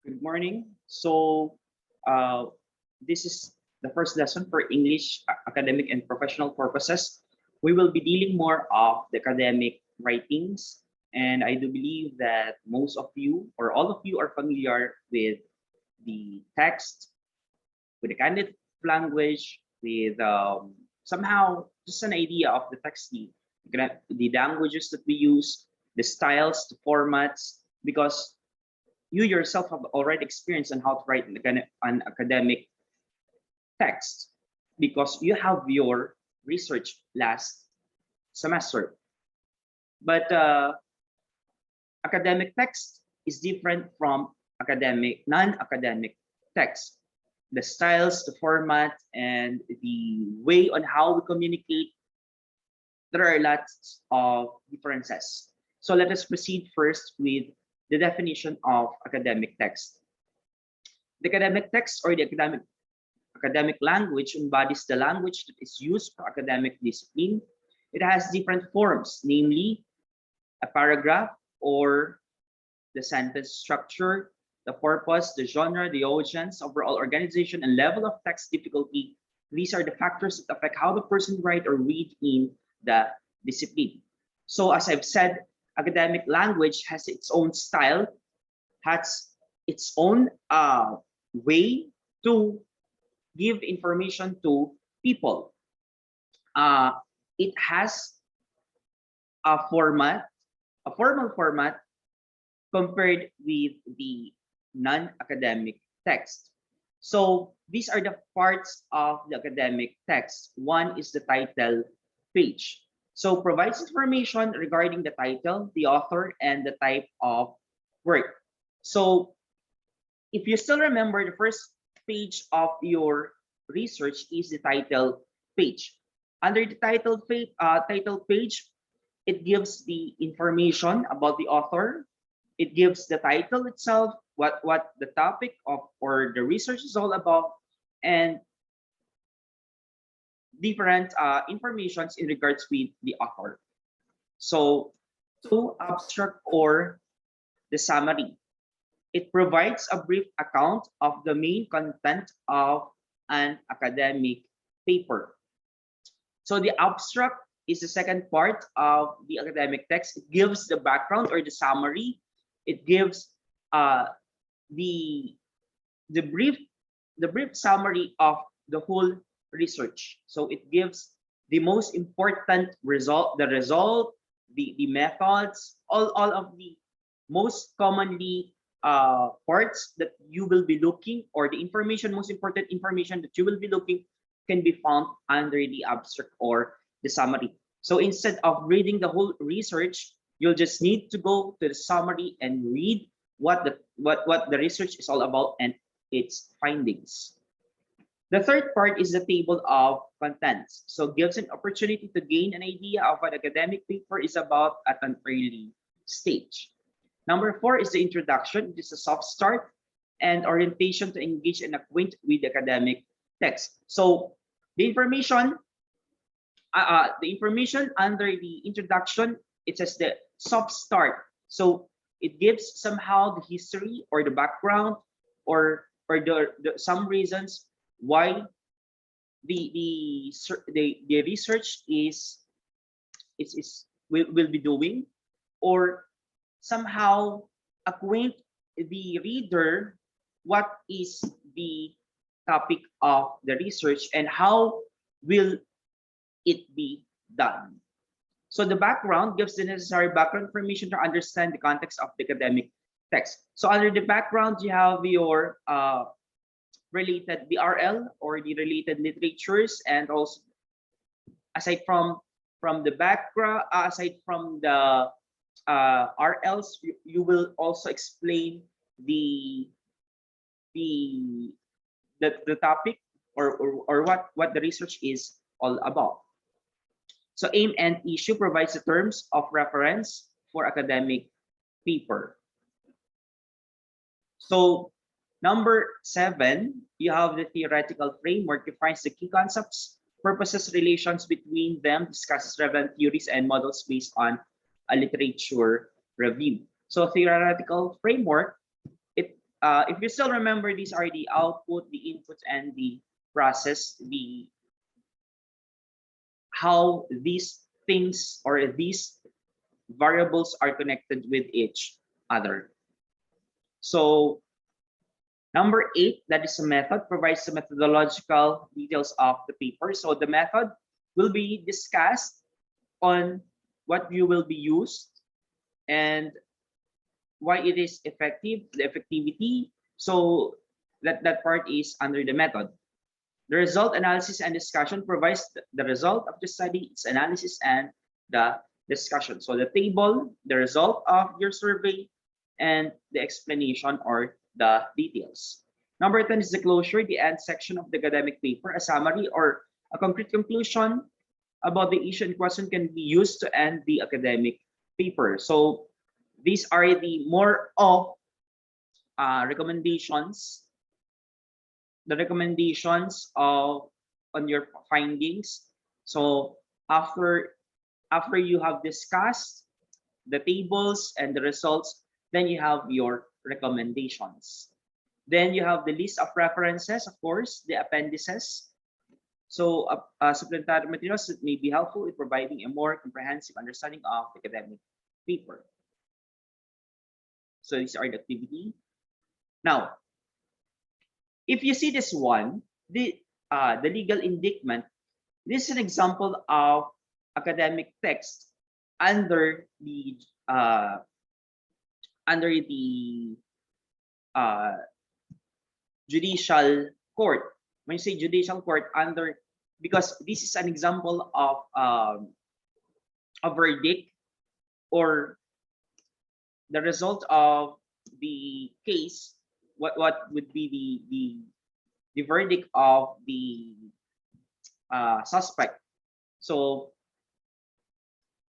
Good morning. Uh, this is the first lesson for English academic and professional purposes. We will be dealing more of the academic writings, and I do believe that most of you or all of you are familiar with the text, with the kind of language, with somehow just an idea of the text, the languages that we use, the styles, the formats, because you yourself have already experienced on how to write an academic text because you have your research last semester. But academic text is different from non-academic text. The styles, the format, and the way on how we communicate, there are lots of differences. So let us proceed first with the definition of academic text. The academic text or the academic language embodies the language that is used for academic discipline. It has different forms, namely a paragraph or the sentence structure, the purpose, the genre, the audience, overall organization, and level of text difficulty. These are the factors that affect how the person write or read in the discipline. So as I've said, academic language has its own style, has its own way to give information to people. It has a formal format compared with the non-academic text. So these are the parts of the academic text. One is the title page. So provides information regarding the title, the author, and the type of work. So if you still remember, the first page of your research is the title page. Under the title page, it gives the information about the author. It gives the title itself, what the topic of or the research is all about, and different informations in regards with the author. So to abstract or the summary, it provides a brief account of the main content of an academic paper. So the abstract is the second part of the academic text. It gives the background or the summary. It gives the brief summary of the whole research. So it gives the most important result, the methods, all of the most commonly parts that you will be looking, or the information, most important information that you will be looking, can be found under the abstract or the summary. So instead of reading the whole research, you'll just need to go to the summary and read what the research is all about and its findings. The third part is the table of contents. So gives an opportunity to gain an idea of what academic paper is about at an early stage. Number 4 is the introduction. It is a soft start and orientation to engage and acquaint with the academic text. So the information under the introduction, it says the soft start. So it gives somehow the history or the background or some reasons why the research will be doing, or somehow acquaint the reader what is the topic of the research and how will it be done. So the background gives the necessary background information to understand the context of the academic text. So under the background, you have your related BRL or the related literatures, and also aside from the background, aside from the RLs, you will also explain the topic or what the research is all about. So aim and issue provides the terms of reference for academic paper. So number 7, you have the theoretical framework, defines the key concepts, purposes, relations between them, discusses relevant theories and models based on a literature review. So theoretical framework, it if you still remember, these are the output, the input, and the process, the how these things or these variables are connected with each other. So number 8, that is a method, provides the methodological details of the paper. So the method will be discussed on what you will be used and why it is effective, the effectivity. So that part is under the method. The result analysis and discussion provides the result of the study, its analysis and the discussion. So the table, the result of your survey, and the explanation or the details. Number 10 is the closure, the end section of the academic paper. A summary or a concrete conclusion about the issue in question can be used to end the academic paper. So these are the more of recommendations, the recommendations of on your findings. So after you have discussed the tables and the results, then you have your recommendations. Then you have the list of references, of course, the appendices. So supplementary materials that may be helpful in providing a more comprehensive understanding of the academic paper. So these are the activity. Now, if you see this one, the legal indictment, this is an example of academic text under the judicial court. When you say judicial court, because this is an example of a verdict or the result of the case, what would be the verdict of the suspect. So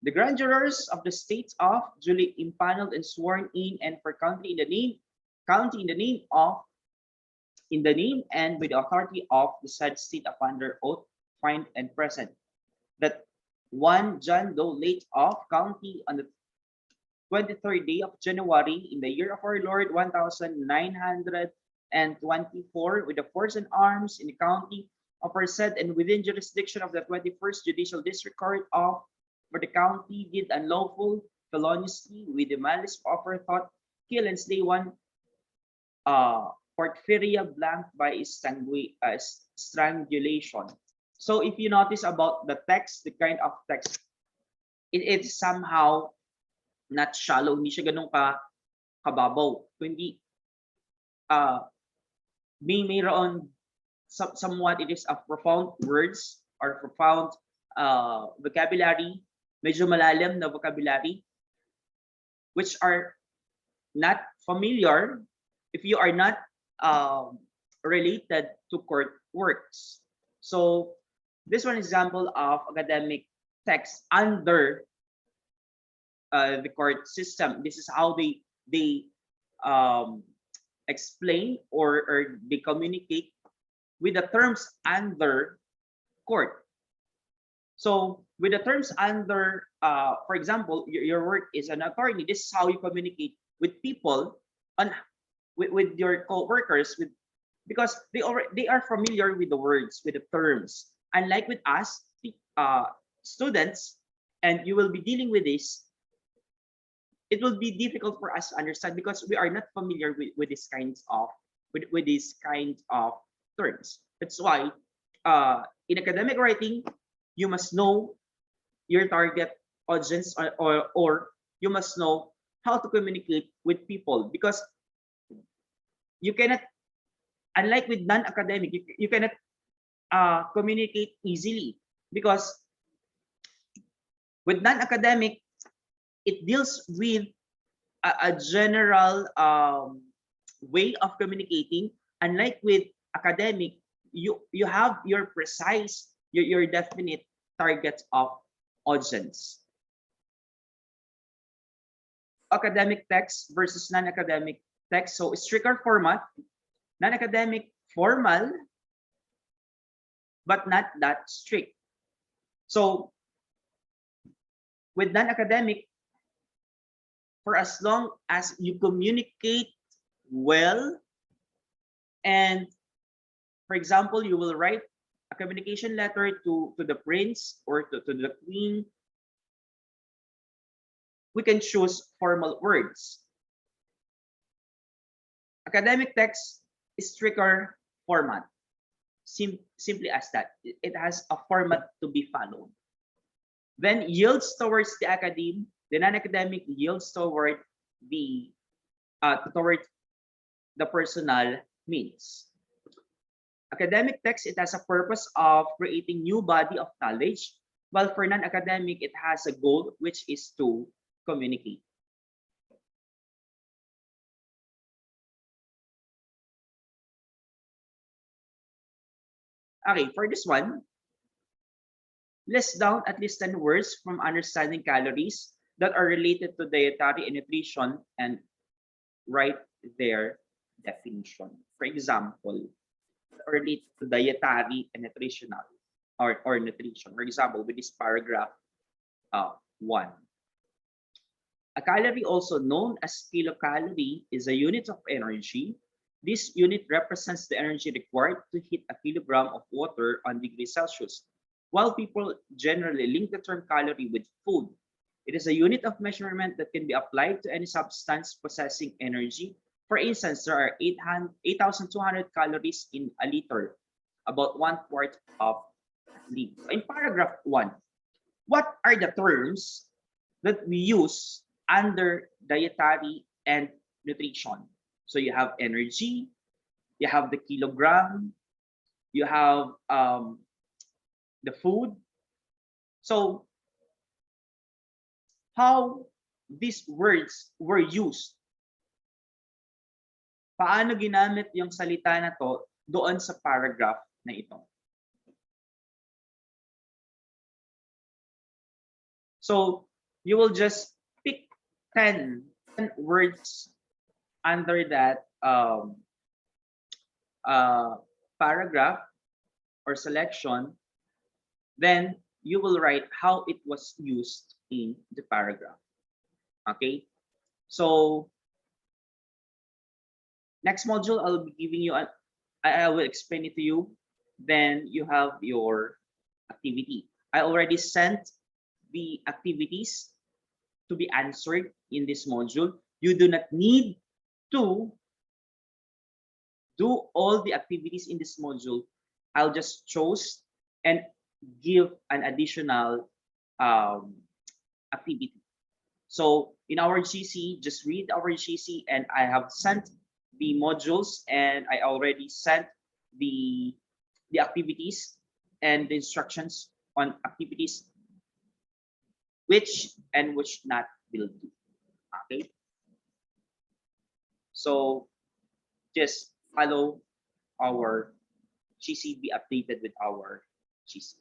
the grand jurors of the state of duly impaneled and sworn in and for county in the name and with the authority of the said state upon their oath find and present that one John Doe late of county on the 23rd day of January in the year of our Lord 1924 with the force and arms in the county of our said and within jurisdiction of the 21st Judicial District Court of for the county did unlawful feloniously with the malice of thought kill and slay one Porphyria blank by strangulation. So if you notice about the text, the kind of text, it is somehow not shallow, hindi siya ganun kababaw. Kundi mayroon somewhat it is a profound words or profound vocabulary, medyo malalim na vocabulary, which are not familiar if you are not related to court works. So this one example of academic text under the court system. This is how they explain or they communicate with the terms under court. So with the terms under, for example, your work is an attorney. This is how you communicate with people on with your co-workers because they are familiar with the words, with the terms. Unlike with us, students, and you will be dealing with this, it will be difficult for us to understand because we are not familiar with these kinds of terms. That's why in academic writing, you must know your target audience or you must know how to communicate with people because you cannot, unlike with non-academic, you cannot communicate easily because with non-academic, it deals with a general way of communicating. Unlike with academic, you have your precise, your definite target of audience. Academic text versus non-academic text. So stricter format, non-academic formal, but not that strict. So with non-academic, for as long as you communicate well And for example, you will write a communication letter to the prince or to the queen. We can choose formal words. Academic text is stricter format. Simply as that. It has a format to be followed. Then yields towards the academe, the non-academic yields toward the personal means. Academic text, it has a purpose of creating new body of knowledge, while for non-academic, it has a goal, which is to communicate. Okay, for this one, list down at least 10 words from understanding calories that are related to dietary and nutrition and write their definition. For example, related to dietary and nutritional or nutrition. For example, with this paragraph 1. A calorie, also known as kilocalorie, is a unit of energy. This unit represents the energy required to heat a kilogram of water on degrees Celsius. While people generally link the term calorie with food, it is a unit of measurement that can be applied to any substance possessing energy. For instance, there are 8,200 calories in a liter, about 1/4 of lead. In paragraph 1, what are the terms that we use under dietary and nutrition? So you have energy, you have the kilogram, you have the food. So how these words were used? Paano ginamit yung salita na to doon sa paragraph na ito? So you will just pick 10 words under that paragraph or selection. Then you will write how it was used in the paragraph. Okay, so next module I'll be giving you I will explain it to you. Then you have your activity. I already sent the activities to be answered in this module. You do not need to do all the activities in this module. I'll just choose and give an additional activity. So in our GC, just read our GC, and I have sent the modules, and I already sent the activities and the instructions on activities which and which not will do. Okay, so just follow our GC, be updated with our GC.